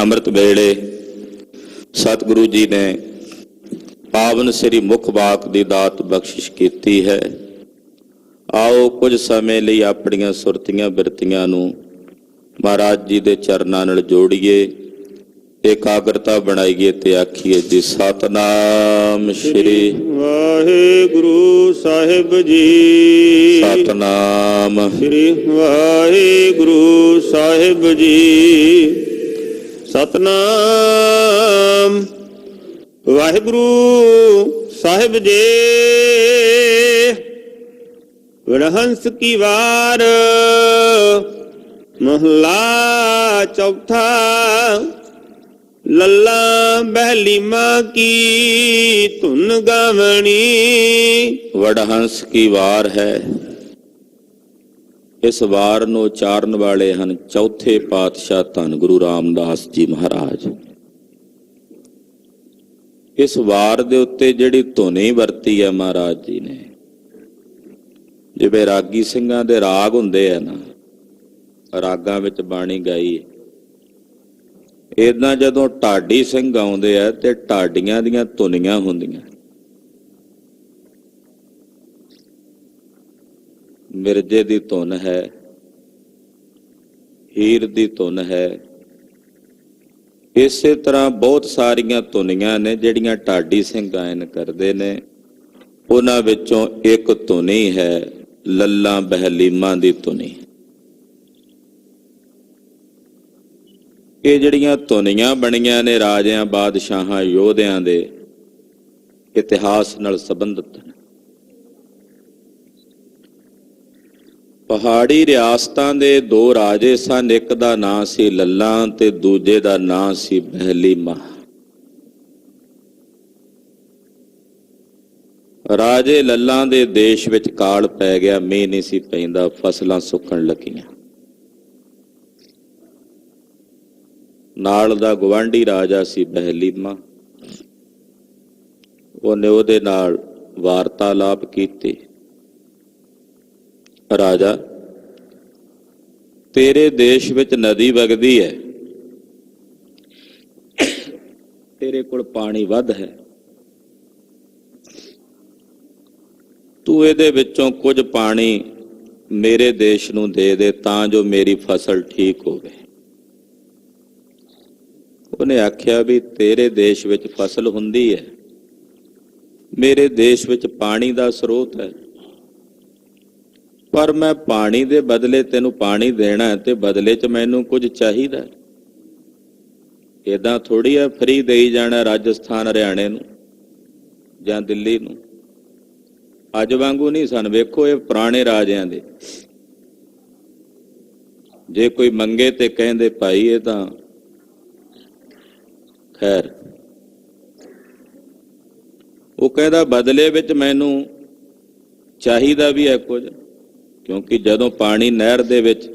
ਅੰਮ੍ਰਿਤ ਵੇਲੇ ਸਤਿਗੁਰੂ ਜੀ ਨੇ ਪਾਵਨ ਸ੍ਰੀ ਮੁਖ ਵਾਕ ਦੀ ਦਾਤ ਬਖਸ਼ਿਸ਼ ਕੀਤੀ ਹੈ। ਆਓ ਕੁਝ ਸਮੇਂ ਲਈ ਆਪਣੀਆਂ ਸੁਰਤੀਆਂ ਬਿਰਤੀਆਂ ਨੂੰ ਮਹਾਰਾਜ ਜੀ ਦੇ ਚਰਨਾਂ ਨਾਲ ਜੋੜੀਏ, ਇਕਾਗਰਤਾ ਬਣਾਈਏ ਤੇ ਆਖੀਏ ਜੀ ਸਤਨਾਮ ਸ਼੍ਰੀ ਵਾਹਿਗੁਰੂ ਸਾਹਿਬ ਜੀ। ਸਤਨਾਮ ਸ਼੍ਰੀ ਵਾਹਿਗੁਰੂ ਸਾਹਿਬ ਜੀ। ਸਤਨਾਮ ਵਾਹਿਗੁਰੂ ਸਾਹਿਬ ਜੀ। ਵਿਰਹੰਸ ਕੀ ਵਾਰ ਮਹਲਾ ਚੌਥਾ। ਲੱਲਾ ਬਹਿਲੀਮਾ ਕੀ ਧੁਨ ਗਾਵਣੀ। ਵਡਹੰਸ ਕੀ ਵਾਰ ਹੈ। ਇਸ ਵਾਰ ਨੂੰ ਉਚਾਰਨ ਵਾਲੇ ਹਨ ਚੌਥੇ ਪਾਤਸ਼ਾਹ ਧੰਨ ਗੁਰੂ ਰਾਮਦਾਸ ਜੀ ਮਹਾਰਾਜ। ਇਸ ਵਾਰ ਦੇ ਉੱਤੇ ਜਿਹੜੀ ਧੁਨੀ ਵਰਤੀ ਹੈ ਮਹਾਰਾਜ ਜੀ ਨੇ, ਜਿਵੇਂ ਰਾਗੀ ਸਿੰਘਾਂ ਦੇ ਰਾਗ ਹੁੰਦੇ ਆ ਨਾ, ਰਾਗਾਂ ਵਿੱਚ ਬਾਣੀ ਗਾਈ ਹੈ, ਏਦਾਂ ਜਦੋਂ ਢਾਡੀ ਸਿੰਘ ਗਾਉਂਦੇ ਆ ਤੇ ਢਾਡੀਆਂ ਦੀਆਂ ਧੁਨੀਆਂ ਹੁੰਦੀਆਂ। ਮਿਰਜੇ ਦੀ ਧੁਨ ਹੈ, ਹੀਰ ਦੀ ਧੁਨ ਹੈ, ਇਸੇ ਤਰ੍ਹਾਂ ਬਹੁਤ ਸਾਰੀਆਂ ਧੁਨੀਆਂ ਨੇ ਜਿਹੜੀਆਂ ਢਾਡੀ ਸਿੰਘ ਗਾਇਨ ਕਰਦੇ ਨੇ। ਉਹਨਾਂ ਵਿੱਚੋਂ ਇੱਕ ਧੁਨੀ ਹੈ ਲੱਲਾ ਬਹਿਲੀਮਾਂ ਦੀ ਧੁਨੀ। ਇਹ ਜਿਹੜੀਆਂ ਧੁਨੀਆਂ ਬਣੀਆਂ ਨੇ ਰਾਜਿਆਂ, ਬਾਦਸ਼ਾਹਾਂ, ਯੋਧਿਆਂ ਦੇ ਇਤਿਹਾਸ ਨਾਲ ਸੰਬੰਧਿਤ ਹਨ। ਪਹਾੜੀ ਰਿਆਸਤਾਂ ਦੇ ਦੋ ਰਾਜੇ ਸਨ, ਇੱਕ ਦਾ ਨਾਂ ਸੀ ਲੱਲਾ ਤੇ ਦੂਜੇ ਦਾ ਨਾਂ ਸੀ ਬਹਿਲੀਮਾ। ਰਾਜੇ ਲੱਲਾ ਦੇ ਦੇਸ਼ ਵਿੱਚ ਕਾਲ ਪੈ ਗਿਆ, ਮੀਂਹ ਨਹੀਂ ਸੀ ਪੈਂਦਾ, ਫਸਲਾਂ ਸੁੱਕਣ ਲੱਗੀਆਂ। ਨਾਲ ਦਾ ਗੁਆਂਢੀ ਰਾਜਾ ਸੀ ਬਹਿਲੀਮਾ। ਉਹਨੇ ਉਹਦੇ ਨਾਲ ਵਾਰਤਾਲਾਪ ਕੀਤੀ। ਰਾਜਾ, ਤੇਰੇ ਦੇਸ਼ ਵਿੱਚ ਨਦੀ ਵਗਦੀ ਹੈ, ਤੇਰੇ ਕੋਲ ਪਾਣੀ ਵੱਧ ਹੈ, ਤੂੰ ਇਹਦੇ ਵਿੱਚੋਂ ਕੁਝ ਪਾਣੀ ਮੇਰੇ ਦੇਸ਼ ਨੂੰ ਦੇ ਦੇ ਤਾਂ ਜੋ ਮੇਰੀ ਫਸਲ ਠੀਕ ਹੋਵੇ। ਉਹਨੇ ਆਖਿਆ ਵੀ ਤੇਰੇ ਦੇਸ਼ ਵਿੱਚ ਫਸਲ ਹੁੰਦੀ ਹੈ, ਮੇਰੇ ਦੇਸ਼ ਵਿੱਚ ਪਾਣੀ ਦਾ ਸਰੋਤ ਹੈ, ਪਰ ਮੈਂ ਪਾਣੀ ਦੇ ਬਦਲੇ ਤੈਨੂੰ ਪਾਣੀ ਦੇਣਾ ਤੇ ਬਦਲੇ 'ਚ ਮੈਨੂੰ ਕੁਝ ਚਾਹੀਦਾ। ਏਦਾਂ ਥੋੜ੍ਹੀ ਆ ਫਰੀ ਦੇਈ ਜਾਣਾ ਰਾਜਸਥਾਨ, ਹਰਿਆਣੇ ਨੂੰ ਜਾਂ ਦਿੱਲੀ ਨੂੰ। ਅੱਜ ਵਾਂਗੂ ਨਹੀਂ ਸਨ। ਵੇਖੋ ਇਹ ਪੁਰਾਣੇ ਰਾਜਿਆਂ ਦੇ, ਜੇ ਕੋਈ ਮੰਗੇ ਤੇ ਕਹਿੰਦੇ ਭਾਈ ਇਹ ਤਾਂ ਖੈਰ, ਉਹ ਕਹਿੰਦਾ ਬਦਲੇ ਵਿੱਚ ਮੈਨੂੰ ਚਾਹੀਦਾ ਵੀ ਹੈ ਕੁਝ, ਕਿਉਂਕਿ ਜਦੋਂ ਪਾਣੀ ਨਹਿਰ ਦੇ ਵਿੱਚ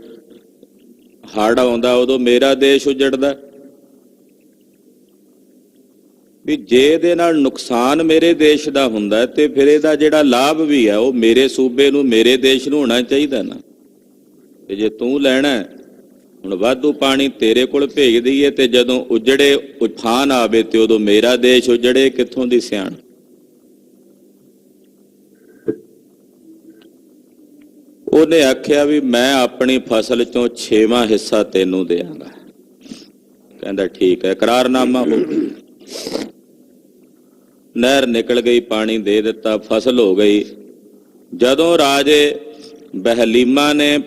ਹੜ੍ਹ ਆਉਂਦਾ ਉਦੋਂ ਮੇਰਾ ਦੇਸ਼ ਉਜੜਦਾ। ਵੀ ਜੇ ਇਹਦੇ ਨਾਲ ਨੁਕਸਾਨ ਮੇਰੇ ਦੇਸ਼ ਦਾ ਹੁੰਦਾ ਤੇ ਫਿਰ ਇਹਦਾ ਜਿਹੜਾ ਲਾਭ ਵੀ ਹੈ ਉਹ ਮੇਰੇ ਸੂਬੇ ਨੂੰ, ਮੇਰੇ ਦੇਸ਼ ਨੂੰ ਹੋਣਾ ਚਾਹੀਦਾ ਨਾ। ਤੇ ਜੇ ਤੂੰ ਲੈਣਾ ਹੁਣ ਵਾਧੂ ਪਾਣੀ ਤੇਰੇ ਕੋਲ ਭੇਜ ਦਈਏ ਤੇ ਜਦੋਂ ਉਜੜੇ ਉਫਾਨ ਆਵੇ ਤੇ ਉਦੋਂ ਮੇਰਾ ਦੇਸ਼ ਉਜੜੇ, ਕਿੱਥੋਂ ਦੀ ਸਿਆਣ। ਉਹਨੇ ਆਖਿਆ ਵੀ ਮੈਂ ਆਪਣੀ ਫਸਲ ਚੋਂ 6ਵਾਂ ਹਿੱਸਾ ਤੈਨੂੰ ਦੇਵਾਂਗਾ। ਕਹਿੰਦਾ ਠੀਕ ਹੈ, ਇਕਰਾਰਨਾਮਾ ਹੋ ਗਿਆ। ਨਹਿਰ ਨਿਕਲ ਗਈ, ਪਾਣੀ ਦੇ ਦਿੱਤਾ, ਫਸਲ ਹੋ ਗਈ। ਜਦੋਂ ਰਾਜੇ ਬਹਿਲੀਮਾ ਨੇ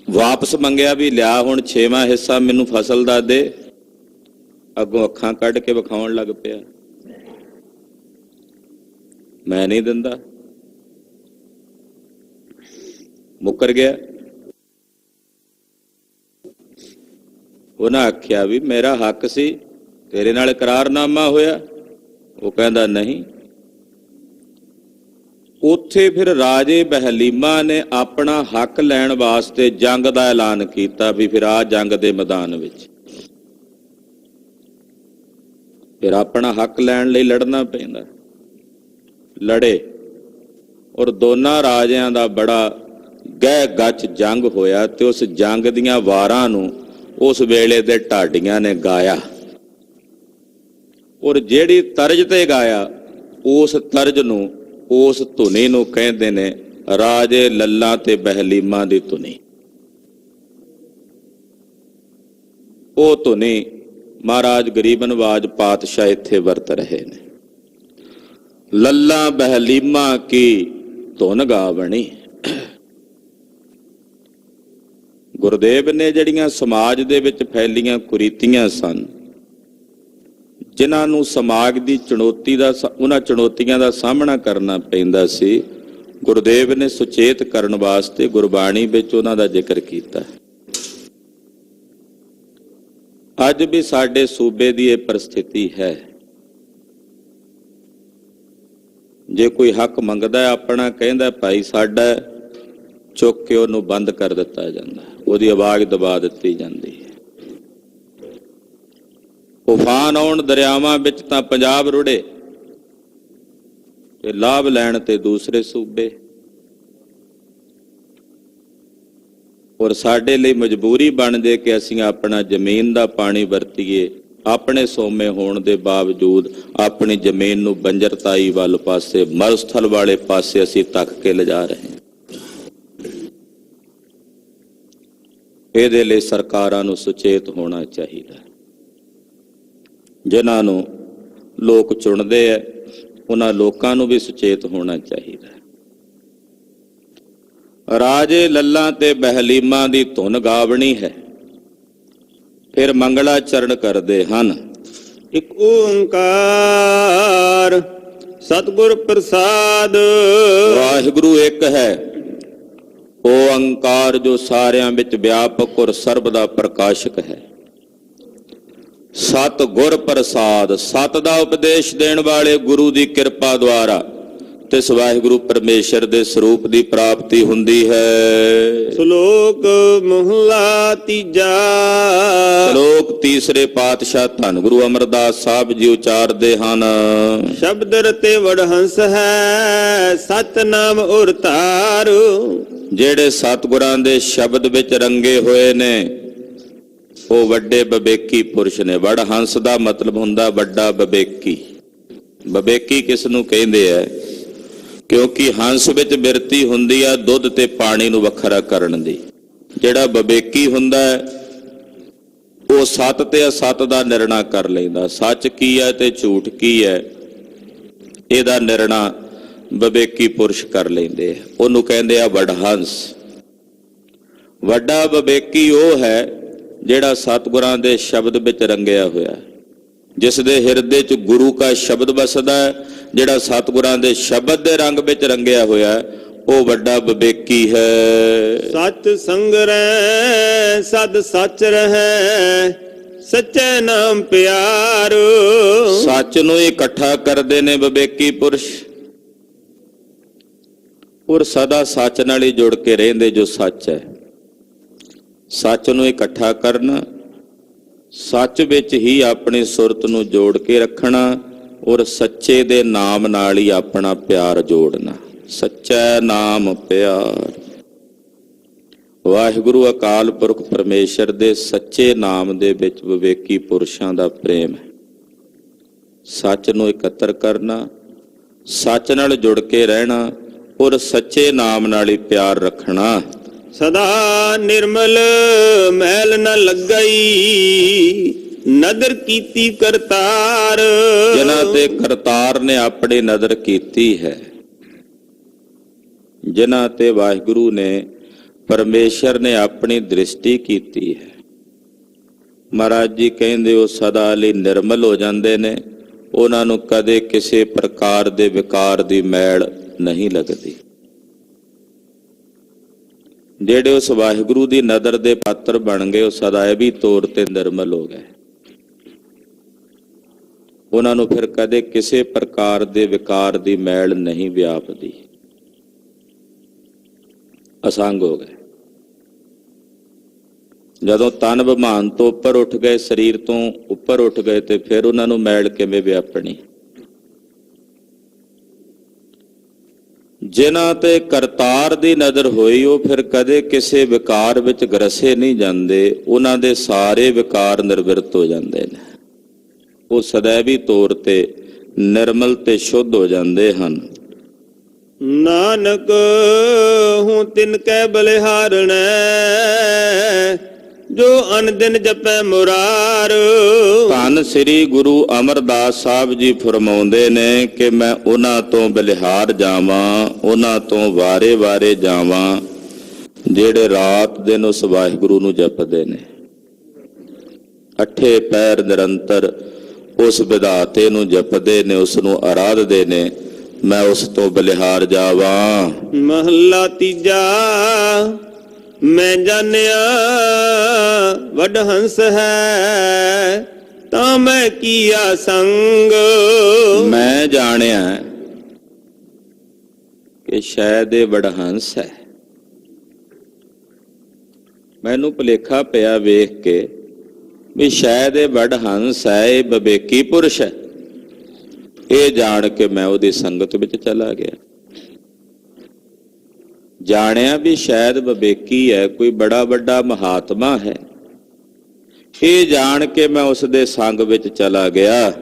ਵਾਪਸ ਮੰਗਿਆ ਵੀ ਲਿਆ ਹੁਣ 6ਵਾਂ ਹਿੱਸਾ ਮੈਨੂੰ ਫਸਲ ਦਾ ਦੇ, ਅੱਗੋਂ ਅੱਖਾਂ ਕੱਢ ਕੇ ਵਿਖਾਉਣ ਲੱਗ ਪਿਆ, ਮੈਂ ਨਹੀਂ ਦਿੰਦਾ, ਮੁੱਕਰ ਗਿਆ। ਉਹਨਾਂ ਆਖਿਆ ਵੀ ਮੇਰਾ ਹੱਕ ਸੀ, ਤੇਰੇ ਨਾਲ ਇਕਰਾਰਨਾਮਾ ਹੋਇਆ। ਉਹ ਕਹਿੰਦਾ ਨਹੀਂ। ਉੱਥੇ ਫਿਰ ਰਾਜੇ ਬਹਿਲੀਮਾ ਨੇ ਆਪਣਾ ਹੱਕ ਲੈਣ ਵਾਸਤੇ ਜੰਗ ਦਾ ਐਲਾਨ ਕੀਤਾ ਵੀ ਫਿਰ ਆ ਜੰਗ ਦੇ ਮੈਦਾਨ ਵਿੱਚ ਫਿਰ ਆਪਣਾ ਹੱਕ ਲੈਣ ਲਈ ਲੜਨਾ ਪੈਂਦਾ। ਲੜੇ ਔਰ ਦੋਨਾਂ ਰਾਜਿਆਂ ਦਾ ਬੜਾ ਗਹਿ ਗੱਚ ਜੰਗ ਹੋਇਆ ਤੇ ਉਸ ਜੰਗ ਦੀਆਂ ਵਾਰਾਂ ਨੂੰ ਉਸ ਵੇਲੇ ਦੇ ਢਾਡੀਆਂ ਨੇ ਗਾਇਆ, ਔਰ ਜਿਹੜੀ ਤਰਜ ਤੇ ਗਾਇਆ ਉਸ ਤਰਜ ਨੂੰ, ਉਸ ਧੁਨੀ ਨੂੰ ਕਹਿੰਦੇ ਨੇ ਰਾਜੇ ਲੱਲਾਂ ਤੇ ਬਹਿਲੀਮਾਂ ਦੀ ਧੁਨੀ। ਉਹ ਧੁਨੀ ਮਹਾਰਾਜ ਗਰੀਬ ਨਵਾਜ ਪਾਤਸ਼ਾਹ ਇੱਥੇ ਵਰਤ ਰਹੇ ਨੇ। ਲੱਲਾਂ ਬਹਿਲੀਮਾਂ ਕੀ ਧੁਨ ਗਾਵਣੀ। ਗੁਰਦੇਵ ਨੇ ਜਿਹੜੀਆਂ ਸਮਾਜ ਦੇ ਵਿੱਚ ਫੈਲੀਆਂ ਕੁਰੀਤੀਆਂ ਸਨ, ਜਿਨ੍ਹਾਂ ਨੂੰ ਸਮਾਜ ਦੀ ਚੁਣੌਤੀ ਦਾ, ਉਹਨਾਂ ਚੁਣੌਤੀਆਂ ਦਾ ਸਾਹਮਣਾ ਕਰਨਾ ਪੈਂਦਾ ਸੀ, ਗੁਰਦੇਵ ਨੇ ਸੁਚੇਤ ਕਰਨ ਵਾਸਤੇ ਗੁਰਬਾਣੀ ਵਿੱਚ ਉਹਨਾਂ ਦਾ ਜ਼ਿਕਰ ਕੀਤਾ। ਅੱਜ ਵੀ ਸਾਡੇ ਸੂਬੇ ਦੀ ਇਹ ਪਰਿਸਥਿਤੀ ਹੈ। ਜੇ ਕੋਈ ਹੱਕ ਮੰਗਦਾ ਆਪਣਾ, ਕਹਿੰਦਾ ਭਾਈ ਸਾਡਾ, ਚੁੱਕ ਕੇ ਉਹਨੂੰ ਬੰਦ ਕਰ ਦਿੱਤਾ ਜਾਂਦਾ, ਉਹਦੀ ਆਵਾਜ਼ ਦਬਾ ਦਿੱਤੀ ਜਾਂਦੀ ਹੈ। ਤੂਫਾਨ ਆਉਣ ਦਰਿਆਵਾਂ ਵਿੱਚ ਤਾਂ ਪੰਜਾਬ ਰੁੜੇ ਤੇ ਲਾਭ ਲੈਣ ਤੇ ਦੂਸਰੇ ਸੂਬੇ। ਔਰ ਸਾਡੇ ਲਈ ਮਜਬੂਰੀ ਬਣ ਜੇ ਕਿ ਅਸੀਂ ਆਪਣਾ ਜ਼ਮੀਨ ਦਾ ਪਾਣੀ ਵਰਤੀਏ, ਆਪਣੇ ਸੋਮੇ ਹੋਣ ਦੇ ਬਾਵਜੂਦ ਆਪਣੀ ਜ਼ਮੀਨ ਨੂੰ ਬੰਜਰਤਾਈ ਵੱਲ ਪਾਸੇ, ਮਰਸਥਲ ਵਾਲੇ ਪਾਸੇ ਅਸੀਂ ਧੱਕ ਕੇ ਲਿਜਾ ਰਹੇ ਹਾਂ। ਇਹਦੇ ਲਈ ਸਰਕਾਰਾਂ ਨੂੰ ਸੁਚੇਤ ਹੋਣਾ ਚਾਹੀਦਾ। ਜਿਨ੍ਹਾਂ ਨੂੰ ਲੋਕ ਚੁਣਦੇ ਆ, ਉਹਨਾਂ ਲੋਕਾਂ ਨੂੰ ਵੀ ਸੁਚੇਤ ਹੋਣਾ ਚਾਹੀਦਾ। ਰਾਜੇ ਲੱਲਾਂ ਤੇ ਬਹਿਲੀਮਾਂ ਦੀ ਧੁਨ ਗਾਵਣੀ ਹੈ। ਫਿਰ ਮੰਗਲਾ ਚਰਨ ਕਰਦੇ ਹਨ। ਇਕ ਓੰਕਾਰ ਸਤਿਗੁਰ ਪ੍ਰਸਾਦ। ਵਾਹਿਗੁਰੂ ਇੱਕ ਹੈ, ਓੰਕਾਰ ਜੋ ਸਾਰਿਆਂ ਵਿੱਚ ਵਿਆਪਕ ਔਰ ਸਰਬ ਦਾ ਪ੍ਰਕਾਸ਼ਕ ਹੈ। ਸਤ ਗੁਰ ਪ੍ਰਸਾਦ, ਸਤ ਦਾ ਉਪਦੇਸ਼ ਦੇਣ ਵਾਲੇ ਗੁਰੂ ਦੀ ਕਿਰਪਾ ਦੁਆਰਾ ਤਿਸ ਵਾਹਿਗੁਰੂ ਪਰਮੇਸ਼ਰ ਦੇ ਸਰੂਪ ਦੀ ਪ੍ਰਾਪਤੀ ਹੁੰਦੀ ਹੈ। ਸ਼ਲੋਕ ਮਹਲਾ ਤੀਜਾ। ਸ਼ਲੋਕ ਤੀਸਰੇ ਪਾਤਸ਼ਾਹ ਧੰਨ ਗੁਰੂ ਅਮਰਦਾਸ ਸਾਹਿਬ ਜੀ ਉਚਾਰਦੇ ਹਨ। ਸ਼ਬਦ ਰਤੇ ਵਡਹੰਸ ਹੈ, ਸਤਨਾਮ ਔਰ ਧਾਰ। ਜਿਹੜੇ ਸਤਿਗੁਰਾਂ ਦੇ ਸ਼ਬਦ ਵਿੱਚ ਰੰਗੇ ਹੋਏ ਨੇ ਉਹ ਵੱਡੇ ਵਿਵੇਕੀ ਪੁਰਸ਼ ਨੇ। ਵਡਹੰਸ ਦਾ ਮਤਲਬ ਹੁੰਦਾ ਵੱਡਾ ਵਿਵੇਕੀ। ਵਿਵੇਕੀ ਕਿਸ ਨੂੰ ਕਹਿੰਦੇ ਆ? ਕਿਉਂਕਿ ਹੰਸ ਵਿੱਚ ਬਿਰਤੀ ਹੁੰਦੀ ਆ ਦੁੱਧ ਤੇ ਪਾਣੀ ਨੂੰ ਵੱਖਰਾ ਕਰਨ ਦੀ। ਜਿਹੜਾ ਵਿਵੇਕੀ ਹੁੰਦਾ ਉਹ ਸੱਤ ਤੇ ਅਸੱਤ ਦਾ ਨਿਰਣਾ ਕਰ ਲੈਂਦਾ। ਸੱਚ ਕੀ ਹੈ ਤੇ ਝੂਠ ਕੀ ਹੈ, ਇਹਦਾ ਨਿਰਣਾ ਵਿਵੇਕੀ ਪੁਰਸ਼ ਕਰ ਲੈਂਦੇ ਆ। ਉਹਨੂੰ ਕਹਿੰਦੇ ਆ ਵਡਹੰਸ। ਵੱਡਾ ਵਿਵੇਕੀ ਉਹ ਹੈ ਜਿਹੜਾ ਸਤਿਗੁਰਾਂ ਦੇ ਸ਼ਬਦ ਵਿੱਚ ਰੰਗਿਆ ਹੋਇਆ, ਜਿਸ ਦੇ ਹਿਰਦੇ 'ਚ ਗੁਰੂ ਕਾ ਸ਼ਬਦ ਵਸਦਾ ਹੈ, ਜਿਹੜਾ ਸਤਿਗੁਰਾਂ ਦੇ ਸ਼ਬਦ ਦੇ ਰੰਗ ਵਿੱਚ ਰੰਗਿਆ ਹੋਇਆ, ਉਹ ਵੱਡਾ ਵਿਵੇਕੀ ਹੈ। ਸੱਚ ਸੰਗਰੈ ਸਦ ਸੱਚ ਰਹੈ, ਸੱਚੇ ਨਾਮ ਪਿਆਰ। ਸੱਚ ਨੂੰ ਇਕੱਠਾ ਕਰਦੇ ਨੇ ਵਿਵੇਕੀ ਪੁਰਸ਼, ਔਰ ਸਦਾ ਸੱਚ ਨਾਲ ਹੀ ਜੁੜ ਕੇ ਰਹਿੰਦੇ। ਜੋ ਸੱਚ ਹੈ, ਸੱਚ ਨੂੰ ਇਕੱਠਾ ਕਰਨਾ, ਸੱਚ ਵਿੱਚ ਹੀ ਆਪਣੀ ਸੁਰਤ ਨੂੰ ਜੋੜ ਕੇ ਰੱਖਣਾ, ਔਰ ਸੱਚੇ ਦੇ ਨਾਮ ਨਾਲ ਹੀ ਆਪਣਾ ਪਿਆਰ ਜੋੜਨਾ। ਸੱਚਾ ਨਾਮ ਪਿਆਰ। ਵਾਹਿਗੁਰੂ ਅਕਾਲ ਪੁਰਖ ਪਰਮੇਸ਼ਰ ਦੇ ਸੱਚੇ ਨਾਮ ਦੇ ਵਿੱਚ ਵਿਵੇਕੀ ਪੁਰਸ਼ਾਂ ਦਾ ਪ੍ਰੇਮ ਹੈ। ਸੱਚ ਨੂੰ ਇਕੱਤਰ ਕਰਨਾ, ਸੱਚ ਨਾਲ ਜੁੜ ਕੇ ਰਹਿਣਾ, ਔਰ ਸੱਚੇ ਨਾਮ ਨਾਲ ਹੀ ਪਿਆਰ ਰੱਖਣਾ। ਸਦਾ ਨਿਰਮਲ ਮੈਲ ਨ ਲੱਗਈ, ਨਦਰ ਕੀਤੀ ਕਰਤਾਰ। ਜਿਨ੍ਹਾਂ ਤੇ ਕਰਤਾਰ ਨੇ ਆਪਣੀ ਨਜ਼ਰ ਕੀਤੀ ਹੈ, ਜਿਨ੍ਹਾਂ ਤੇ ਵਾਹਿਗੁਰੂ ਨੇ, ਪਰਮੇਸ਼ਰ ਨੇ ਆਪਣੀ ਦ੍ਰਿਸ਼ਟੀ ਕੀਤੀ ਹੈ। ਮਹਾਰਾਜ ਜੀ ਕਹਿੰਦੇ ਉਹ ਸਦਾ ਲਈ ਨਿਰਮਲ ਹੋ ਜਾਂਦੇ ਨੇ, ਉਹਨਾਂ ਨੂੰ ਕਦੇ ਕਿਸੇ ਪ੍ਰਕਾਰ ਦੇ ਵਿਕਾਰ ਦੀ ਮੈਲ ਨਹੀਂ ਲੱਗਦੀ। ਜਿਹੜੇ ਉਸ ਵਾਹਿਗੁਰੂ ਦੀ ਨਜ਼ਰ ਦੇ ਪਾਤਰ ਬਣ ਗਏ, ਉਹ ਸਦਾਇਵੀ ਤੌਰ ਤੇ ਨਿਰਮਲ ਹੋ ਗਏ। ਉਹਨਾਂ ਨੂੰ ਫਿਰ ਕਦੇ ਕਿਸੇ ਪ੍ਰਕਾਰ ਦੇ ਵਿਕਾਰ ਦੀ ਮੈਲ ਨਹੀਂ ਵਿਆਪਦੀ। ਅਸੰਗ ਹੋ ਗਏ। ਜਦੋਂ ਤਨ ਵਿਮਾਨ ਤੋਂ ਉੱਪਰ ਉੱਠ ਗਏ, ਸਰੀਰ ਤੋਂ ਉੱਪਰ ਉੱਠ ਗਏ, ਤੇ ਫਿਰ ਉਹਨਾਂ ਨੂੰ ਮੈਲ ਕਿਵੇਂ ਵਿਆਪਣੀ? ਜਿਨ੍ਹਾਂ ਤੇ ਕਰਤਾਰ ਦੀ ਨਜ਼ਰ ਹੋਈ ਉਹ ਫਿਰ ਕਦੇ ਕਿਸੇ ਵਿਕਾਰ ਵਿੱਚ ਗਰਸੇ ਨਹੀਂ ਜਾਂਦੇ, ਉਹਨਾਂ ਦੇ ਸਾਰੇ ਵਿਕਾਰ ਨਿਰਵਿਰਤ ਹੋ ਜਾਂਦੇ ਨੇ। ਉਹ ਸदैवी ਤੌਰ ਤੇ ਨਿਰਮਲ ਤੇ ਸ਼ੁੱਧ ਹੋ ਜਾਂਦੇ ਹਨ। ਨਾਨਕ ਹੂੰ ਤਿਨ ਕੈ ਬਲਿਹਾਰਣੈ, ਜੋ ਅਨ ਦਿਨ ਜਪੈ ਮੁਰਾਰ। ਧੰਨ ਸ੍ਰੀ ਗੁਰੂ ਅਮਰਦਾਸ ਸਾਹਿਬ ਜੀ ਫਰਮਾਉਂਦੇ ਨੇ ਕਿ ਮੈਂ ਉਹਨਾਂ ਤੋਂ ਬਲਿਹਾਰ ਜਾਵਾਂ, ਉਹਨਾਂ ਤੋਂ ਵਾਰੇ ਜਾਵਾਂ ਜਿਹੜੇ ਰਾਤ ਦਿਨ ਉਸ ਵਾਹਿਗੁਰੂ ਨੂੰ ਜਪਦੇ ਨੇ, ਅੱਠੇ ਪੈਰ ਨਿਰੰਤਰ ਉਸ ਵਿਧਾਤੇ ਨੂੰ ਜਪਦੇ ਨੇ, ਉਸ ਨੂੰ ਆਰਾਧਦੇ ਨੇ। ਮੈਂ ਉਸ ਤੋਂ ਬਲਿਹਾਰ ਜਾਵਾਂ। ਮਹੱਲਾ ਤੀਜਾ। ਮੈਂ ਜਾਣਿਆ ਵਡਹੰਸ ਹੈ, ਤਾਂ ਮੈਂ ਕੀਆ ਸੰਗ। ਮੈਂ ਜਾਣਿਆ ਕਿ ਸ਼ਾਇਦ ਇਹ ਵਡਹੰਸ ਹੈ। ਮੈਨੂੰ ਭੁਲੇਖਾ ਪਿਆ ਵੇਖ ਕੇ ਵੀ ਸ਼ਾਇਦ ਇਹ ਵਡਹੰਸ ਹੈ, ਇਹ ਵਿਵੇਕੀ ਪੁਰਸ਼ ਹੈ। ਇਹ ਜਾਣ ਕੇ ਮੈਂ ਉਹਦੀ ਸੰਗਤ ਵਿੱਚ ਚਲਾ ਗਿਆ। ਜਾਣਿਆ ਵੀ ਸ਼ਾਇਦ ਵਿਵੇਕੀ ਹੈ, ਕੋਈ ਬੜਾ ਵੱਡਾ ਮਹਾਤਮਾ ਹੈ। ਇਹ ਜਾਣ ਕੇ ਮੈਂ ਉਸ ਦੇ ਸੰਗ ਵਿੱਚ ਚਲਾ ਗਿਆ।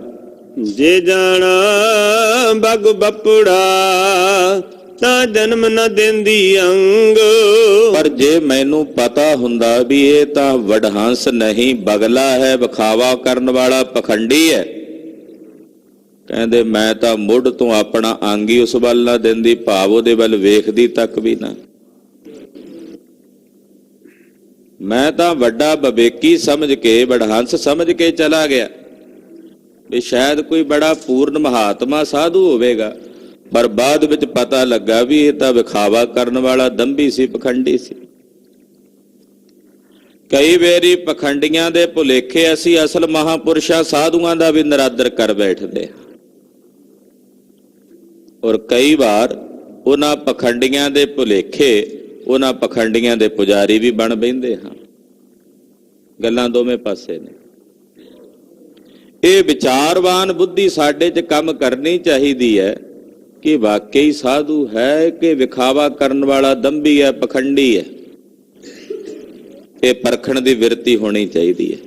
ਜੇ ਜਾਣਾ ਬਗ ਬਪੜਾ, ਤਾਂ ਜਨਮ ਨਾ ਦਿੰਦੀ ਅੰਗ। ਪਰ ਜੇ ਮੈਨੂੰ ਪਤਾ ਹੁੰਦਾ ਵੀ ਇਹ ਤਾਂ ਵਡਹੰਸ ਨਹੀਂ, ਬਗਲਾ ਹੈ, ਵਿਖਾਵਾ ਕਰਨ ਵਾਲਾ ਪਖੰਡੀ ਹੈ, ਕਹਿੰਦੇ ਮੈਂ ਤਾਂ ਮੁੱਢ ਤੋਂ ਆਪਣਾ ਅੰਗ ਹੀ ਉਸ ਵੱਲ ਨਾ ਦਿੰਦੀ, ਭਾਵ ਉਹਦੇ ਵੱਲ ਵੇਖਦੀ ਤੱਕ ਵੀ ਨਾ। ਮੈਂ ਤਾਂ ਵੱਡਾ ਵਿਵੇਕੀ ਸਮਝ ਕੇ, ਵਡਹੰਸ ਸਮਝ ਕੇ ਚਲਾ ਗਿਆ ਵੀ ਸ਼ਾਇਦ ਕੋਈ ਬੜਾ ਪੂਰਨ ਮਹਾਤਮਾ ਸਾਧੂ ਹੋਵੇਗਾ। ਪਰ ਬਾਅਦ ਵਿੱਚ ਪਤਾ ਲੱਗਾ ਵੀ ਇਹ ਤਾਂ ਵਿਖਾਵਾ ਕਰਨ ਵਾਲਾ ਦੰਭੀ ਸੀ, ਪਖੰਡੀ ਸੀ। ਕਈ ਵਾਰੀ ਪਖੰਡੀਆਂ ਦੇ ਭੁਲੇਖੇ ਅਸੀਂ ਅਸਲ ਮਹਾਪੁਰਸ਼ਾਂ ਸਾਧੂਆਂ ਦਾ ਵੀ ਨਿਰਾਦਰ ਕਰ ਬੈਠਦੇ ਹਾਂ, ਔਰ ਕਈ ਵਾਰ ਉਹਨਾਂ ਪਖੰਡੀਆਂ ਦੇ ਭੁਲੇਖੇ ਉਹਨਾਂ ਪਖੰਡੀਆਂ ਦੇ ਪੁਜਾਰੀ ਵੀ ਬਣ ਬੈਂਦੇ ਹਾਂ। ਗੱਲਾਂ ਦੋਵੇਂ ਪਾਸੇ ਨੇ। ਇਹ ਵਿਚਾਰਵਾਨ ਬੁੱਧੀ ਸਾਡੇ 'ਚ ਕੰਮ ਕਰਨੀ ਚਾਹੀਦੀ ਹੈ ਕਿ ਵਾਕਈ ਸਾਧੂ ਹੈ ਕਿ ਵਿਖਾਵਾ ਕਰਨ ਵਾਲਾ ਦੰਭੀ ਹੈ, ਪਖੰਡੀ ਹੈ। ਇਹ ਪਰਖਣ ਦੀ ਵਿਰਤੀ ਹੋਣੀ ਚਾਹੀਦੀ ਹੈ।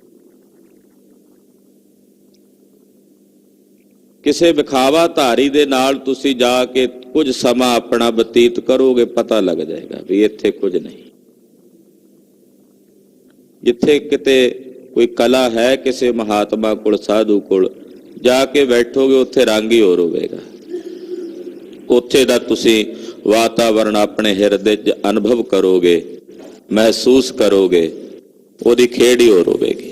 ਕਿਸੇ ਵਿਖਾਵਾ ਧਾਰੀ ਦੇ ਨਾਲ ਤੁਸੀਂ ਜਾ ਕੇ ਕੁਝ ਸਮਾਂ ਆਪਣਾ ਬਤੀਤ ਕਰੋਗੇ, ਪਤਾ ਲੱਗ ਜਾਏਗਾ ਵੀ ਇੱਥੇ ਕੁਝ ਨਹੀਂ। ਜਿੱਥੇ ਕਿਤੇ ਕੋਈ ਕਲਾ ਹੈ ਕਿਸੇ ਮਹਾਤਮਾ ਕੋਲ, ਸਾਧੂ ਕੋਲ ਜਾ ਕੇ ਬੈਠੋਗੇ, ਉੱਥੇ ਰੰਗ ਹੀ ਹੋਰ ਹੋਵੇਗਾ। ਉੱਥੇ ਦਾ ਤੁਸੀਂ ਵਾਤਾਵਰਣ ਆਪਣੇ ਹਿਰਦੇ 'ਚ ਅਨੁਭਵ ਕਰੋਗੇ, ਮਹਿਸੂਸ ਕਰੋਗੇ, ਉਹਦੀ ਖੇਡ ਹੀ ਹੋਰ ਹੋਵੇਗੀ।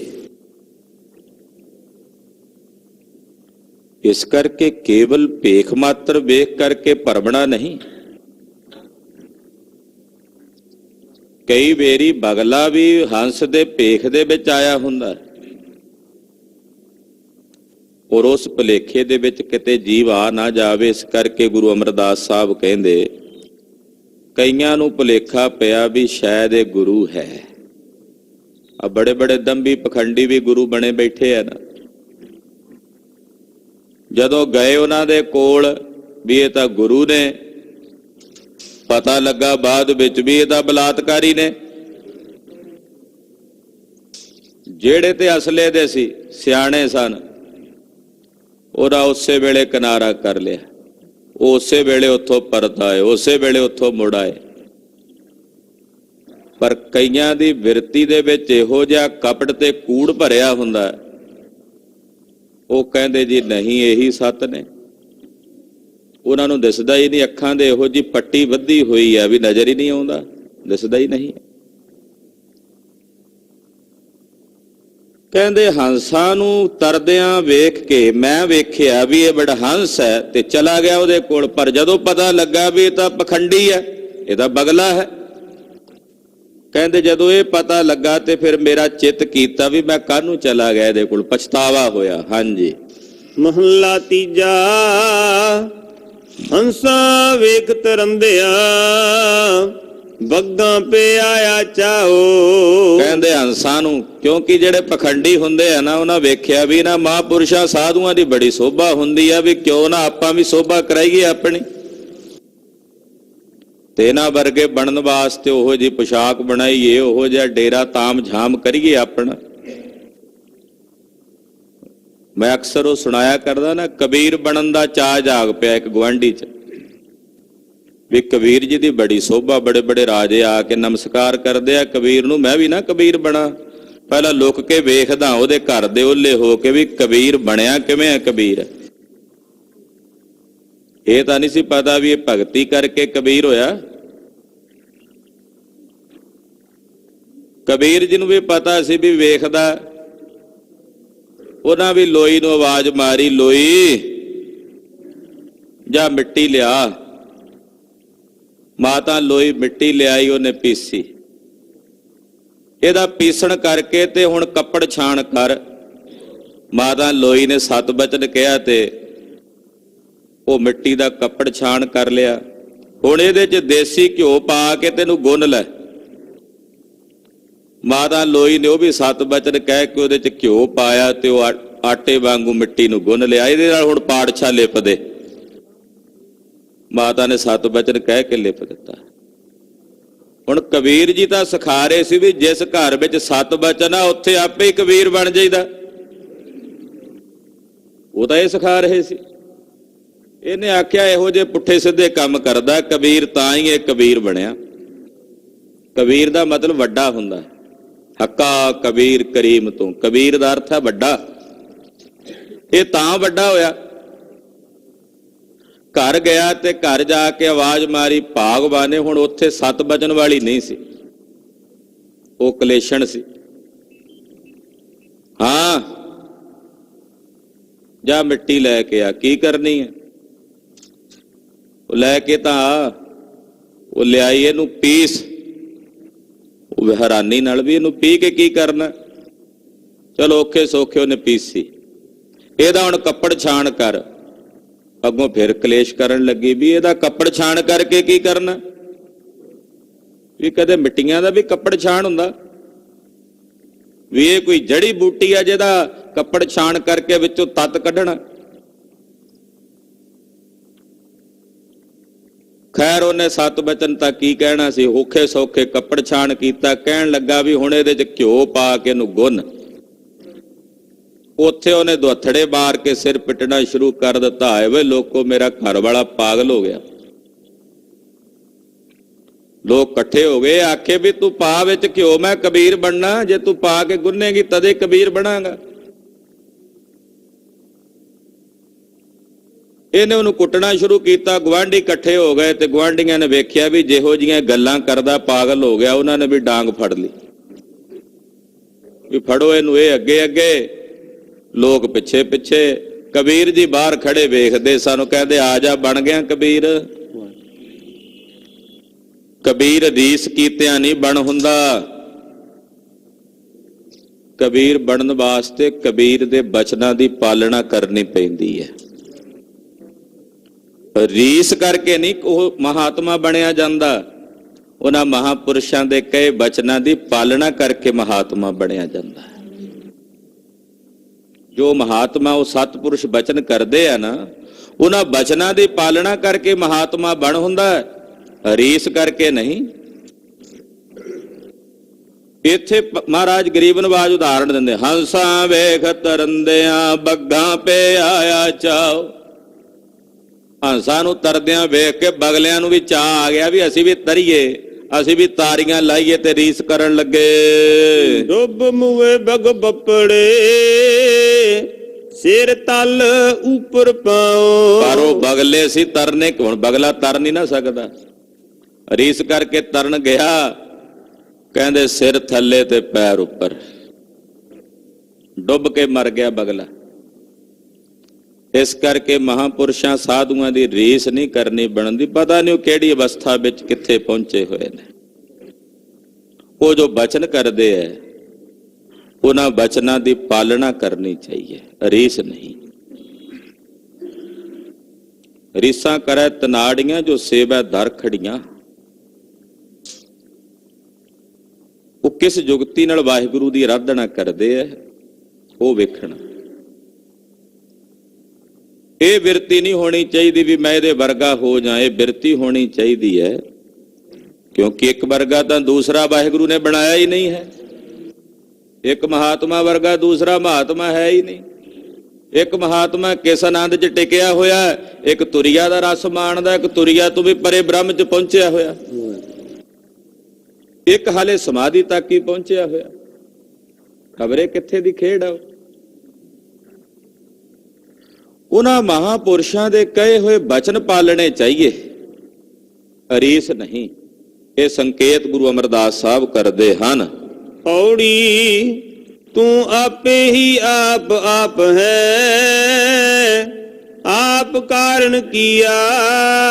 ਇਸ ਕਰਕੇ ਕੇਵਲ ਭੇਖ ਮਾਤਰ ਵੇਖ ਕਰਕੇ ਭਰਮਣਾ ਨਹੀਂ। ਕਈ ਵੇਰੀ ਬਗਲਾ ਵੀ ਹੰਸ ਦੇ ਭੇਖ ਦੇ ਵਿੱਚ ਆਇਆ ਹੁੰਦਾ, ਔਰ ਉਸ ਭੁਲੇਖੇ ਦੇ ਵਿੱਚ ਕਿਤੇ ਜੀਵ ਆ ਨਾ ਜਾਵੇ। ਇਸ ਕਰਕੇ ਗੁਰੂ ਅਮਰਦਾਸ ਸਾਹਿਬ ਕਹਿੰਦੇ ਕਈਆਂ ਨੂੰ ਭੁਲੇਖਾ ਪਿਆ ਵੀ ਸ਼ਾਇਦ ਇਹ ਗੁਰੂ ਹੈ। ਆ ਬੜੇ ਬੜੇ ਦੰਭੀ ਪਖੰਡੀ ਵੀ ਗੁਰੂ ਬਣੇ ਬੈਠੇ ਆ ਨਾ। ਜਦੋਂ ਗਏ ਉਹਨਾਂ ਦੇ ਕੋਲ ਵੀ ਇਹ ਤਾਂ ਗੁਰੂ ਨੇ, ਪਤਾ ਲੱਗਾ ਬਾਅਦ ਵਿੱਚ ਵੀ ਇਹ ਤਾਂ ਬਲਾਤਕਾਰੀ ਨੇ। ਜਿਹੜੇ ਤੇ ਅਸਲੇ ਦੇ ਸੀ, ਸਿਆਣੇ ਸਨ, ਉਹਦਾ ਉਸੇ ਵੇਲੇ ਕਿਨਾਰਾ ਕਰ ਲਿਆ। ਉਹ ਉਸੇ ਵੇਲੇ ਉੱਥੋਂ ਪਰਤ ਆਏ, ਉਸੇ ਵੇਲੇ ਉੱਥੋਂ ਮੁੜ ਆਏ। ਪਰ ਕਈਆਂ ਦੀ ਬਿਰਤੀ ਦੇ ਵਿੱਚ ਇਹੋ ਜਿਹਾ ਕਪਟ ਤੇ ਕੂੜ ਭਰਿਆ ਹੁੰਦਾ, ਉਹ ਕਹਿੰਦੇ ਜੀ ਨਹੀਂ ਇਹੀ ਸੱਤ ਨੇ। ਉਹਨਾਂ ਨੂੰ ਦਿਸਦਾ ਹੀ ਨਹੀਂ, ਅੱਖਾਂ ਦੇ ਇਹੋ ਜਿਹੀ ਪੱਟੀ ਬੱਧੀ ਹੋਈ ਆ ਵੀ ਨਜ਼ਰ ਹੀ ਨਹੀਂ ਆਉਂਦਾ, ਦਿਸਦਾ ਹੀ ਨਹੀਂ। ਕਹਿੰਦੇ ਹੰਸਾਂ ਨੂੰ ਤਰਦਿਆਂ ਵੇਖ ਕੇ ਮੈਂ ਵੇਖਿਆ ਵੀ ਇਹ ਬੜਾ ਹੰਸ ਹੈ ਤੇ ਚਲਾ ਗਿਆ ਉਹਦੇ ਕੋਲ। ਪਰ ਜਦੋਂ ਪਤਾ ਲੱਗਾ ਵੀ ਇਹ ਤਾਂ ਪਖੰਡੀ ਹੈ, ਇਹ ਤਾਂ ਬਗਲਾ ਹੈ, ਕਹਿੰਦੇ ਜਦੋਂ ਇਹ ਪਤਾ ਲੱਗਾ ਤੇ ਫਿਰ ਮੇਰਾ ਚਿੱਤ ਕੀਤਾ ਵੀ ਮੈਂ ਕਾਹਨੂੰ ਚਲਾ ਗਿਆ ਇਹਦੇ ਕੋਲ, ਪਛਤਾਵਾ ਹੋਇਆ। ਹਾਂਜੀ। ਮਹੱਲਾ ਤੀਜਾ। ਹੰਸਾ ਵੇਖ ਤਰੰਦਿਆ, ਬੱਗਾਂ ਪੇ ਆਇਆ ਚਾਓ। ਕਹਿੰਦੇ ਹੰਸਾਂ ਨੂੰ, ਕਿਉਂਕਿ ਜਿਹੜੇ ਪਖੰਡੀ ਹੁੰਦੇ ਆ ਨਾ, ਉਹਨਾਂ ਵੇਖਿਆ ਵੀ ਨਾ ਮਹਾਂਪੁਰਸ਼ਾਂ ਸਾਧੂਆਂ ਦੀ ਬੜੀ ਸੋਭਾ ਹੁੰਦੀ ਆ, ਵੀ ਕਿਉਂ ਨਾ ਆਪਾਂ ਵੀ ਸੋਭਾ ਕਰਾਈਏ ਆਪਣੀ। ਤੇ ਇਹਨਾਂ ਵਰਗੇ ਬਣਨ ਵਾਸਤੇ ਉਹੋ ਜਿਹੀ ਪੁਸ਼ਾਕ ਬਣਾਈਏ, ਉਹੋ ਜਿਹਾ ਡੇਰਾ ਤਾਮ ਝਾਮ ਕਰੀਏ ਆਪਣਾ। ਮੈਂ ਅਕਸਰ ਉਹ ਸੁਣਾਇਆ ਕਰਦਾ ਨਾ, ਕਬੀਰ ਬਣਨ ਦਾ ਚਾਅ ਜਾਗ ਪਿਆ ਇੱਕ ਗੁਆਂਢੀ 'ਚ, ਵੀ ਕਬੀਰ ਜੀ ਦੀ ਬੜੀ ਸੋਭਾ, ਬੜੇ ਬੜੇ ਰਾਜੇ ਆ ਕੇ ਨਮਸਕਾਰ ਕਰਦੇ ਆ ਕਬੀਰ ਨੂੰ, ਮੈਂ ਵੀ ਨਾ ਕਬੀਰ ਬਣਾ। ਪਹਿਲਾਂ ਲੁਕ ਕੇ ਵੇਖਦਾ ਉਹਦੇ ਘਰ ਦੇ ਓਹਲੇ ਹੋ ਕੇ ਵੀ ਕਬੀਰ ਬਣਿਆ ਕਿਵੇਂ ਹੈ ਕਬੀਰ। ਇਹ ਤਾਂ ਨਹੀਂ ਸੀ ਪਤਾ ਵੀ ਇਹ ਭਗਤੀ ਕਰਕੇ ਕਬੀਰ ਹੋਇਆ। ਕਬੀਰ ਜੀ ਨੂੰ ਵੀ ਪਤਾ ਸੀ ਵੀ ਵੇਖਦਾ। ਉਹਨਾਂ ਵੀ ਲੋਈ ਨੂੰ ਆਵਾਜ਼ ਮਾਰੀ, ਲੋਈ ਜਾ ਮਿੱਟੀ ਲਿਆ। ਮਾਤਾ ਲੋਈ ਮਿੱਟੀ ਲਿਆਈ, ਉਹਨੇ ਪੀਸੀ। ਇਹਦਾ ਪੀਸਣ ਕਰਕੇ ਤੇ ਹੁਣ ਕੱਪੜ ਛਾਣ ਕਰ। ਮਾਤਾ ਲੋਈ ਨੇ 7 ਬਚਨ ਕਿਹਾ ਤੇ ਉਹ ਮਿੱਟੀ ਦਾ ਕੱਪੜ ਛਾਣ ਕਰ ਲਿਆ। ਹੁਣ ਇਹਦੇ 'ਚ ਦੇਸੀ ਘਿਓ ਪਾ ਕੇ ਤੈਨੂੰ ਗੁੰਨ ਲੈ। ਮਾਤਾ ਲੋਈ ਨੇ ਉਹ ਵੀ 7 ਬਚਨ ਕਹਿ ਕੇ ਉਹਦੇ 'ਚ ਘਿਓ ਪਾਇਆ ਤੇ ਉਹ ਆਟੇ ਵਾਂਗੂ ਮਿੱਟੀ ਨੂੰ ਗੁੰਨ ਲਿਆ। ਇਹਦੇ ਨਾਲ ਹੁਣ ਪਾੜਛਾ ਲਿਪ ਦੇ। ਮਾਤਾ ਨੇ 7 ਬਚਨ ਕਹਿ ਕੇ ਲਿਪ ਦਿੱਤਾ। ਹੁਣ ਕਬੀਰ ਜੀ ਤਾਂ ਸਿਖਾ ਰਹੇ ਸੀ ਵੀ ਜਿਸ ਘਰ ਵਿੱਚ 7 ਬਚਨ ਆ ਉੱਥੇ ਆਪੇ ਹੀ ਕਬੀਰ ਬਣ ਜਾਈਦਾ। ਉਹ ਤਾਂ ਇਹ ਸਿਖਾ ਰਹੇ ਸੀ। ਇਹਨੇ ਆਖਿਆ ਇਹੋ ਜਿਹੇ ਪੁੱਠੇ ਸਿੱਧੇ ਕੰਮ ਕਰਦਾ ਕਬੀਰ, ਤਾਂ ਹੀ ਇਹ ਕਬੀਰ ਬਣਿਆ। ਕਬੀਰ ਦਾ ਮਤਲਬ ਵੱਡਾ ਹੁੰਦਾ। ਹੱਕਾ ਕਬੀਰ ਕਰੀਮ ਤੋਂ, ਕਬੀਰ ਦਾ ਅਰਥ ਹੈ ਵੱਡਾ। ਇਹ ਤਾਂ ਵੱਡਾ ਹੋਇਆ। ਘਰ ਗਿਆ ਤੇ ਘਰ ਜਾ ਕੇ ਆਵਾਜ਼ ਮਾਰੀ ਭਾਗਵਾਨੇ। ਹੁਣ ਉੱਥੇ 7 ਬਚਨ ਵਾਲੀ ਨਹੀਂ ਸੀ, ਉਹ ਕਲੇਸ਼ਣ ਸੀ। ਹਾਂ ਜਾ ਮਿੱਟੀ ਲੈ ਕੇ ਆ। ਕੀ ਕਰਨੀ ਹੈ? ਉਹ ਲੈ ਕੇ ਤਾਂ ਆ। ਉਹ ਲਿਆਈ, ਇਹਨੂੰ ਪੀਸ। ਉਹ ਹੈਰਾਨੀ ਨਾਲ ਵੀ ਇਹਨੂੰ ਪੀ ਕੇ ਕੀ ਕਰਨਾ। ਚਲੋ ਔਖੇ ਸੌਖੇ ਉਹਨੇ ਪੀਸੀ। ਇਹਦਾ ਹੁਣ ਕੱਪੜ ਛਾਣ ਕਰ। ਅੱਗੋਂ ਫਿਰ ਕਲੇਸ਼ ਕਰਨ ਲੱਗੀ ਵੀ ਇਹਦਾ ਕੱਪੜ ਛਾਣ ਕਰਕੇ ਕੀ ਕਰਨਾ। ਵੀ ਕਦੇ ਮਿੱਟੀਆਂ ਦਾ ਵੀ ਕੱਪੜ ਛਾਣ ਹੁੰਦਾ? ਵੀ ਇਹ ਕੋਈ ਜੜੀ ਬੂਟੀ ਆ ਜਿਹਦਾ ਕੱਪੜ ਛਾਣ ਕਰਕੇ ਵਿੱਚੋਂ ਤੱਤ ਕੱਢਣਾ? ਖੈਰ ਉਹਨੇ 7 ਬਚਨ ਤਾਂ ਕੀ ਕਹਿਣਾ ਸੀ, ਔਖੇ ਸੌਖੇ ਕੱਪੜ ਛਾਣ ਕੀਤਾ। ਕਹਿਣ ਲੱਗਾ ਵੀ ਹੁਣ ਇਹਦੇ 'ਚ ਘਿਓ ਪਾ ਕੇ ਇਹਨੂੰ ਗੁੰਨ। ਉੱਥੇ ਉਹਨੇ ਦੁਹੱਥੜੇ ਮਾਰ ਕੇ ਸਿਰ ਪਿੱਟਣਾ ਸ਼ੁਰੂ ਕਰ ਦਿੱਤਾ। ਹਾਏ ਵੇ ਲੋਕੋ, ਮੇਰਾ ਘਰ ਵਾਲਾ ਪਾਗਲ ਹੋ ਗਿਆ। ਲੋਕ ਇਕੱਠੇ ਹੋ ਗਏ, ਆਖੇ ਵੀ ਤੂੰ ਪਾ ਵਿੱਚ ਘਿਓ, ਮੈਂ ਕਬੀਰ ਬਣਨਾ। ਜੇ ਤੂੰ ਪਾ ਕੇ ਗੁੰਨੇਗੀ ਤਦੇ ਕਬੀਰ ਬਣਾਂਗਾ। ਇਹਨੇ ਉਹਨੂੰ ਕੁੱਟਣਾ ਸ਼ੁਰੂ ਕੀਤਾ। ਗੁਆਂਢੀ ਇਕੱਠੇ ਹੋ ਗਏ ਤੇ ਗੁਆਂਢੀਆਂ ਨੇ ਵੇਖਿਆ ਵੀ ਜਿਹੋ ਜਿਹੀਆਂ ਗੱਲਾਂ ਕਰਦਾ ਪਾਗਲ ਹੋ ਗਿਆ। ਉਹਨਾਂ ਨੇ ਵੀ ਡਾਂਗ ਫੜ ਲਈ ਵੀ ਫੜੋ ਇਹਨੂੰ। ਇਹ ਅੱਗੇ ਅੱਗੇ, ਲੋਕ ਪਿੱਛੇ ਪਿੱਛੇ। ਕਬੀਰ ਜੀ ਬਾਹਰ ਖੜੇ ਵੇਖਦੇ ਸਾਨੂੰ, ਕਹਿੰਦੇ ਆ ਜਾ, ਬਣ ਗਿਆ ਕਬੀਰ। ਕਬੀਰ ਰੀਸ ਕੀਤਿਆਂ ਨਹੀਂ ਬਣ ਹੁੰਦਾ। ਕਬੀਰ ਬਣਨ ਵਾਸਤੇ ਕਬੀਰ ਦੇ ਬਚਨਾਂ ਦੀ ਪਾਲਣਾ ਕਰਨੀ ਪੈਂਦੀ ਹੈ। ਰੀਸ ਕਰਕੇ ਨਹੀਂ ਉਹ ਮਹਾਤਮਾ ਬਣਿਆ ਜਾਂਦਾ। ਉਹਨਾਂ ਮਹਾਪੁਰਸ਼ਾਂ ਦੇ ਕਹੇ ਬਚਨਾਂ ਦੀ ਪਾਲਣਾ ਕਰਕੇ ਮਹਾਤਮਾ ਬਣਿਆ ਜਾਂਦਾ। ਜੋ ਮਹਾਤਮਾ ਉਹ ਸਤਿਪੁਰਸ਼ ਬਚਨ ਕਰਦੇ ਆ ਨਾ, ਉਹਨਾਂ ਬਚਨਾਂ ਦੀ ਪਾਲਣਾ ਕਰਕੇ ਮਹਾਤਮਾ ਬਣ ਹੁੰਦਾ, ਰੀਸ ਕਰਕੇ ਨਹੀਂ। ਇੱਥੇ ਮਹਾਰਾਜ ਗਰੀਬ ਨਵਾਜ ਉਦਾਹਰਣ ਦਿੰਦੇ, ਹੰਸਾਂ ਵੇਖ ਤਰੰਦਿਆਂ ਬੱਗਾਂ ਪੇ ਆਇਆ ਚਾਓ। ਹੰਸਾਂ ਨੂੰ ਤਰਦਿਆਂ ਵੇਖ ਕੇ ਬਗਲਿਆਂ ਨੂੰ ਵੀ ਚਾਅ ਆ ਗਿਆ ਵੀ ਅਸੀਂ ਵੀ ਤਰੀਏ, ਅਸੀਂ ਵੀ ਤਾਰੀਆਂ ਲਾਈਏ ਤੇ ਰੀਸ ਕਰਨ ਲੱਗੇ। ਡੁੱਬ ਮੂਏ ਬਗ ਬੱਪੜੇ ਸਿਰ ਤਲ ਉੱਪਰ ਪਾਓ। ਪਰ ਉਹ ਬਗਲੇ ਸੀ ਤਰਨੇ, ਹੁਣ ਬਗਲਾ ਤਰ ਨਹੀਂ ਨਾ ਸਕਦਾ। ਰੀਸ ਕਰਕੇ ਤਰਨ ਗਿਆ, ਕਹਿੰਦੇ ਸਿਰ ਥੱਲੇ ਤੇ ਪੈਰ ਉੱਪਰ, ਡੁੱਬ ਕੇ ਮਰ ਗਿਆ ਬਗਲਾ। ਇਸ ਕਰਕੇ ਮਹਾਂਪੁਰਸ਼ਾਂ ਸਾਧੂਆਂ ਦੀ ਰੀਸ ਨਹੀਂ ਕਰਨੀ ਬਣਦੀ। ਪਤਾ ਨਹੀਂ ਉਹ ਕਿਹੜੀ ਅਵਸਥਾ ਵਿੱਚ ਕਿੱਥੇ ਪਹੁੰਚੇ ਹੋਏ ਨੇ। ਉਹ ਜੋ ਬਚਨ ਕਰਦੇ ਹੈ ਉਹਨਾਂ ਬਚਨਾਂ ਦੀ ਪਾਲਣਾ ਕਰਨੀ ਚਾਹੀਏ, ਰੀਸ ਨਹੀਂ। ਰੀਸਾਂ ਕਰੇ ਤਨਾੜੀਆਂ ਜੋ ਸੇਵੈ ਦਰ ਖੜੀਆਂ। ਉਹ ਕਿਸ ਜੁਗਤੀ ਨਾਲ ਵਾਹਿਗੁਰੂ ਦੀ ਆਰਾਧਨਾ ਕਰਦੇ ਹੈ ਉਹ ਵੇਖਣਾ। ਇਹ ਬਿਰਤੀ ਨਹੀਂ ਹੋਣੀ ਚਾਹੀਦੀ ਵੀ ਮੈਂ ਇਹਦੇ ਵਰਗਾ ਹੋ ਜਾਂ। ਇਹ ਬਿਰਤੀ ਹੋਣੀ ਚਾਹੀਦੀ ਹੈ ਕਿਉਂਕਿ ਇੱਕ ਵਰਗਾ ਤਾਂ ਦੂਸਰਾ ਵਾਹਿਗੁਰੂ ਨੇ ਬਣਾਇਆ ਹੀ ਨਹੀਂ ਹੈ। ਇੱਕ ਮਹਾਤਮਾ ਵਰਗਾ ਦੂਸਰਾ ਮਹਾਤਮਾ ਹੈ ਹੀ ਨਹੀਂ। ਇੱਕ ਮਹਾਤਮਾ ਕਿਸ ਆਨੰਦ 'ਚ ਟਿਕਿਆ ਹੋਇਆ, ਇੱਕ ਤੁਰਿਆ ਦਾ ਰਸ ਮਾਣਦਾ, ਇੱਕ ਤੁਰਿਆ ਤੋਂ ਵੀ ਪਰੇ ਬ੍ਰਹਮ 'ਚ ਪਹੁੰਚਿਆ ਹੋਇਆ, ਇੱਕ ਹਾਲੇ ਸਮਾਧੀ ਤੱਕ ਹੀ ਪਹੁੰਚਿਆ ਹੋਇਆ। ਖਬਰੇ ਕਿੱਥੇ ਦੀ ਖੇਡ ਆ। ਉਹਨਾਂ ਮਹਾਪੁਰਸ਼ਾਂ ਦੇ ਕਹੇ ਹੋਏ ਬਚਨ ਪਾਲਣੇ ਚਾਹੀਏ, ਅਰੀਸ ਨਹੀਂ। ਇਹ ਸੰਕੇਤ ਗੁਰੂ ਅਮਰਦਾਸ ਸਾਹਿਬ ਕਰਦੇ ਹਨ। ਪੌੜੀ ਤੂੰ ਆਪੇ ਹੀ ਆਪ ਆਪ ਹੈ, ਆਪ ਕਾਰਨ ਕੀਆ।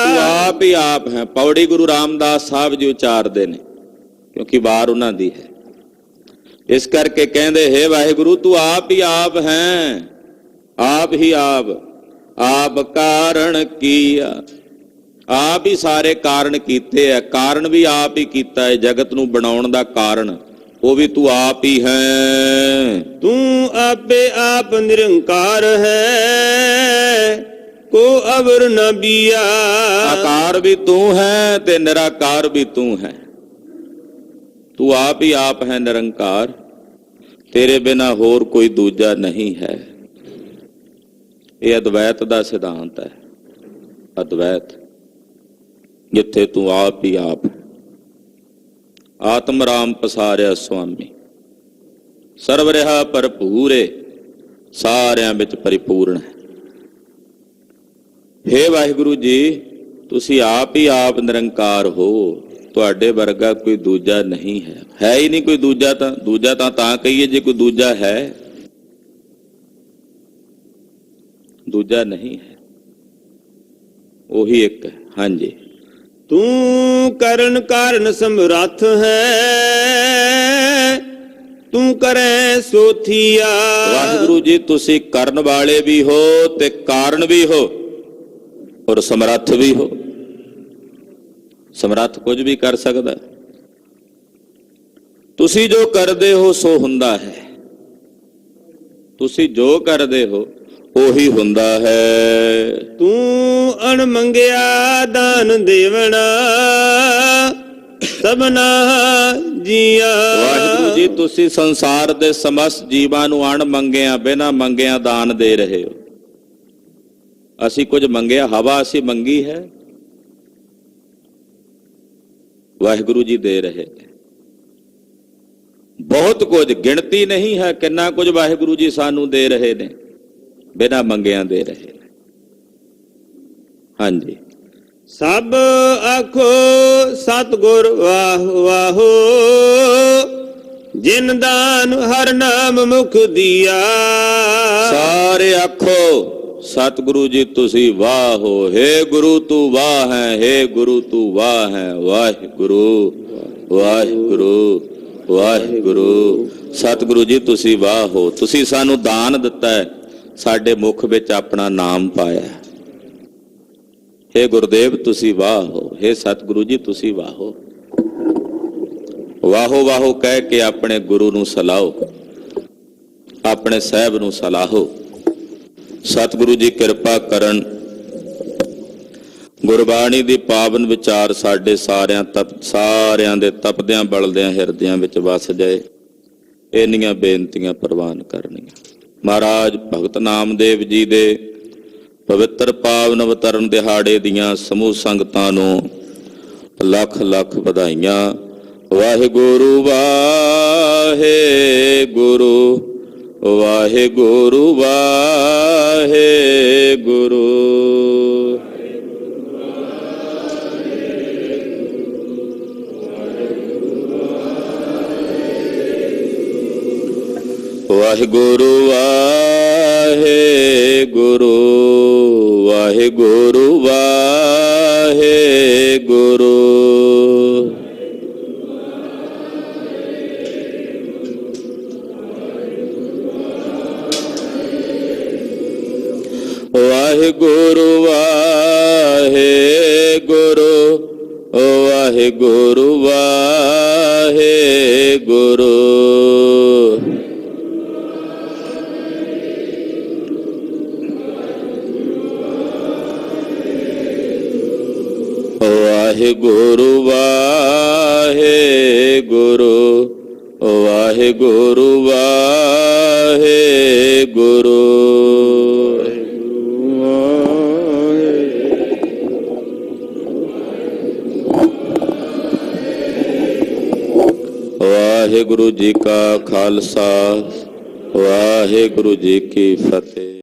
ਤੂੰ ਆਪ ਹੀ ਆਪ ਹੈ। ਪੌੜੀ ਗੁਰੂ ਰਾਮਦਾਸ ਸਾਹਿਬ ਜੀ ਉਚਾਰਦੇ ਨੇ, ਕਿਉਂਕਿ ਵਾਰ ਉਹਨਾਂ ਦੀ ਹੈ। ਇਸ ਕਰਕੇ ਕਹਿੰਦੇ, ਹੇ ਵਾਹਿਗੁਰੂ ਤੂੰ ਆਪ ਹੀ ਆਪ ਹੈ, ਆਪ ਹੀ ਆਪ, ਆਪ ਕਾਰਨ ਕੀਆ। ਆਪ ਹੀ ਸਾਰੇ ਕਾਰਨ ਕੀਤੇ ਹੈ। ਕਾਰਨ ਵੀ ਆਪ ਹੀ ਕੀਤਾ ਹੈ। ਜਗਤ ਨੂੰ ਬਣਾਉਣ ਦਾ ਕਾਰਨ ਉਹ ਵੀ ਤੂੰ ਆਪ ਹੀ ਹੈ। ਤੂੰ ਆਪੇ ਆਪ ਨਿਰੰਕਾਰ ਹੈ, ਕੋ ਅਵਰ ਨ ਬੀਆ। ਆਕਾਰ ਵੀ ਤੂੰ ਹੈ ਤੇ ਨਿਰਾਕਾਰ ਵੀ ਤੂੰ ਹੈ। ਤੂੰ ਆਪ ਹੀ ਆਪ ਹੈ ਨਿਰੰਕਾਰ, ਤੇਰੇ ਬਿਨਾ ਹੋਰ ਕੋਈ ਦੂਜਾ ਨਹੀਂ ਹੈ। ਇਹ ਅਦਵੈਤ ਦਾ ਸਿਧਾਂਤ ਹੈ। ਅਦਵੈਤ, ਜਿੱਥੇ ਤੂੰ ਆਪ ਹੀ ਆਪ। ਆਤਮ ਰਾਮ ਪਸਾਰਿਆ ਸੁਆਮੀ, ਸਰਵ ਰਿਹਾ ਭਰਪੂਰੇ, ਸਾਰਿਆਂ ਵਿੱਚ ਪਰਿਪੂਰਨ ਹੈ। ਹੇ ਵਾਹਿਗੁਰੂ ਜੀ, ਤੁਸੀਂ ਆਪ ਹੀ ਆਪ ਨਿਰੰਕਾਰ ਹੋ, ਤੁਹਾਡੇ ਵਰਗਾ ਕੋਈ ਦੂਜਾ ਨਹੀਂ ਹੈ। ਹੈ ਹੀ ਨਹੀਂ ਕੋਈ ਦੂਜਾ। ਤਾਂ ਦੂਜਾ ਤਾਂ ਕਹੀਏ ਜੇ ਕੋਈ ਦੂਜਾ ਹੈ, ਦੂਜਾ ਨਹੀਂ ਹੈ, ਉਹੀ ਇੱਕ ਹੈ। ਹਾਂਜੀ। ਤੂੰ ਕਰਨ ਕਾਰਨ ਸਮਰੱਥ ਹੈ, ਤੂੰ ਕਰੈ ਸੋਥੀਆ। ਵਾਹਿਗੁਰੂ ਜੀ ਤੁਸੀਂ ਕਰਨ ਵਾਲੇ ਵੀ ਹੋ ਤੇ ਕਾਰਨ ਵੀ ਹੋ, ਔਰ ਸਮਰੱਥ ਵੀ ਹੋ। ਸਮਰੱਥ ਕੁਝ ਵੀ ਕਰ ਸਕਦਾ। ਤੁਸੀਂ ਜੋ ਕਰਦੇ ਹੋ ਸੋ ਹੁੰਦਾ ਹੈ। ਤੁਸੀਂ ਜੋ ਕਰਦੇ ਹੋ ਉਹੀ ਹੁੰਦਾ ਹੈ। ਤੂੰ ਅਣਮੰਗਿਆ ਦਾਨ ਦੇਵਣਾ, ਸਭਨਾ ਜੀਆ। ਵਾਹਿਗੁਰੂ ਜੀ ਤੁਸੀਂ ਸੰਸਾਰ ਦੇ ਸਮਸਤ ਜੀਵਾਂ ਨੂੰ ਅਣਮੰਗਿਆ, ਬਿਨਾਂ ਮੰਗਿਆ ਦਾਨ ਦੇ ਰਹੇ ਹੋ। ਅਸੀਂ ਕੁਝ ਮੰਗਿਆ? ਹਵਾ ਅਸੀਂ ਮੰਗੀ ਹੈ? ਵਾਹਿਗੁਰੂ ਜੀ ਦੇ ਰਹੇ ਨੇ। ਬਹੁਤ ਕੁਝ, ਗਿਣਤੀ ਨਹੀਂ ਹੈ ਕਿੰਨਾ ਕੁਝ ਵਾਹਿਗੁਰੂ ਜੀ ਸਾਨੂੰ ਦੇ ਰਹੇ ਨੇ, ਬਿਨਾਂ ਮੰਗਿਆਂ ਦੇ ਰਹੇ ਨੇ। ਹਾਂਜੀ। ਸਭ ਆਖੋ ਸਤਿਗੁਰ ਵਾਹ ਵਾਹੋ, ਜਿਨ ਦਾਨ ਹਰ ਨਾਮ ਮੁਖ ਦੀਆ। ਸਾਰੇ ਆਖੋ ਸਤਿਗੁਰੂ ਜੀ ਤੁਸੀਂ ਵਾਹ ਹੋ। ਹੇ ਗੁਰੂ ਤੂੰ ਵਾਹ ਹੈ, ਹੇ ਗੁਰੂ ਤੂੰ ਵਾਹ ਹੈ। ਵਾਹਿਗੁਰੂ ਵਾਹਿਗੁਰੂ ਵਾਹਿਗੁਰੂ। ਸਤਿਗੁਰੂ ਜੀ ਤੁਸੀਂ ਵਾਹ ਹੋ। ਤੁਸੀਂ ਸਾਨੂੰ ਦਾਨ ਦਿੱਤਾ ਹੈ, ਸਾਡੇ ਮੁਖ ਵਿੱਚ ਆਪਣਾ ਨਾਮ ਪਾਇਆ। ਹੇ ਗੁਰਦੇਵ ਤੁਸੀਂ ਵਾਹ ਹੋ। ਹੇ ਸਤਿਗੁਰੂ ਜੀ ਤੁਸੀਂ ਵਾਹੋ। ਵਾਹੋ ਵਾਹੋ ਕਹਿ ਕੇ ਆਪਣੇ ਗੁਰੂ ਨੂੰ ਸਲਾਹੋ, ਆਪਣੇ ਸਾਹਿਬ ਨੂੰ ਸਲਾਹੋ। ਸਤਿਗੁਰੂ ਜੀ ਕਿਰਪਾ ਕਰਨ, ਗੁਰਬਾਣੀ ਦੀ ਪਾਵਨ ਵਿਚਾਰ ਸਾਡੇ ਸਾਰਿਆਂ ਦੇ ਤਪਦਿਆਂ ਬਲਦਿਆਂ ਹਿਰਦਿਆਂ ਵਿੱਚ ਵਸ ਜਾਏ। ਇੰਨੀਆਂ ਬੇਨਤੀਆਂ ਪ੍ਰਵਾਨ ਕਰਨੀਆਂ। ਮਹਾਰਾਜ ਭਗਤ ਨਾਮਦੇਵ ਜੀ ਦੇ ਪਵਿੱਤਰ ਪਾਵਨ ਅਵਤਰਨ ਦਿਹਾੜੇ ਦੀਆਂ ਸਮੂਹ ਸੰਗਤਾਂ ਨੂੰ ਲੱਖ ਲੱਖ ਵਧਾਈਆਂ। ਵਾਹਿਗੁਰੂ ਵਾਹਿਗੁਰੂ ਵਾਹਿਗੁਰੂ ਵਾਹਿਗੁਰੂ। ਵਾਹਿਗੁਰੂ ਵਾਹਿਗੁਰੂ ਵਾਹਿਗੁਰੂ ਵਾਹਿਗੁਰੂ। ਵਾਹਿਗੁਰੂ ਵਾਹਿਗੁਰੂ ਵਾਹਿਗੁਰੂ ਵਾਹਿਗੁਰੂ। ਵਾਹਿਗੁਰੂ ਵਾਹਿਗੁਰੂ ਵਾਹਿਗੁਰੂ ਵਾਹਿਗੁਰੂ। ਵਾਹਿਗੁਰੂ ਜੀ ਕਾ ਖਾਲਸਾ ਵਾਹਿਗੁਰੂ ਜੀ ਕੀ ਫਤਿਹ।